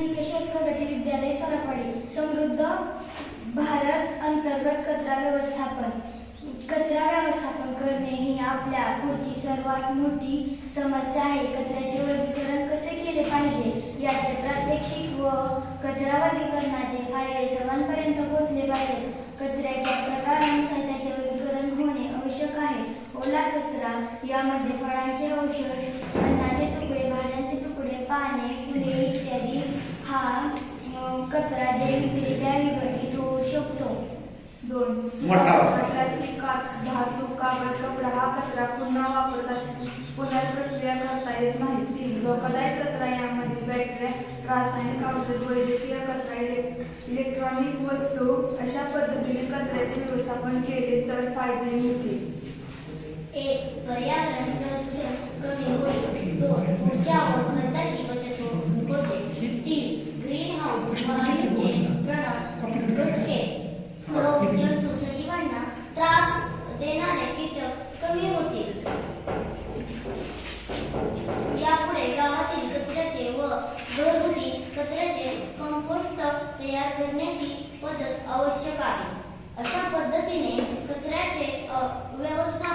नंदिकेश्वर प्रगती विद्यालय सरपडे समृद्ध भारत अंतर्गत कचरा व्यवस्थापन करणे ही आपल्या पुढची सर्वात मोठी समस्या आहे. कचऱ्याचे वर्गीकरण कसे केले पाहिजे याचे प्रात्यक्षिक व कचरा वर्गीकरणाचे फायदे सर्वांपर्यंत पोहोचले पाहिजे. कचऱ्याच्या प्रकारानुसार त्याचे वर्गीकरण होणे आवश्यक आहे. ओला कचरा यामध्ये फळांचे अवशेष, अन्नाचे तुकडे, भाज्यांचे तुकडे, पाने, फुले इत्यादी हा कचरा जैविकरित्या विघटित होऊ शकतो. 2. प्लास्टिक, काच, धातू, कागद, कपडा हा कचरा पुन्हा वापरतात पुनर्प्रक्रिया करता येत नाही. 3. धोकादायक कचरा यामध्ये बॅटऱ्या, रासायनिक औषध, वैद्यकीय कचरा, इलेक्ट्रॉनिक वस्तू अशा पद्धतीने कचऱ्याचे व्यवस्थापन केले तर फायदे मिळतील. 1. पर्यावरण प्रदूषण कमी होईल. 2. ऊर्जा व खर्चाची बचत होते. 3. ग्रीन हाऊस वायूचे प्रमाण घटते. रोग, जंतू, सजीवांना त्रास देणारे कीटक कमी होतील. यापुढे गावातील कचऱ्याचे व घरगुती कचऱ्याचे कंपोस्ट तयार करण्याची पद्धत आवश्यक आहे. अशा पद्धतीने कचऱ्याचे व्यवस्थापन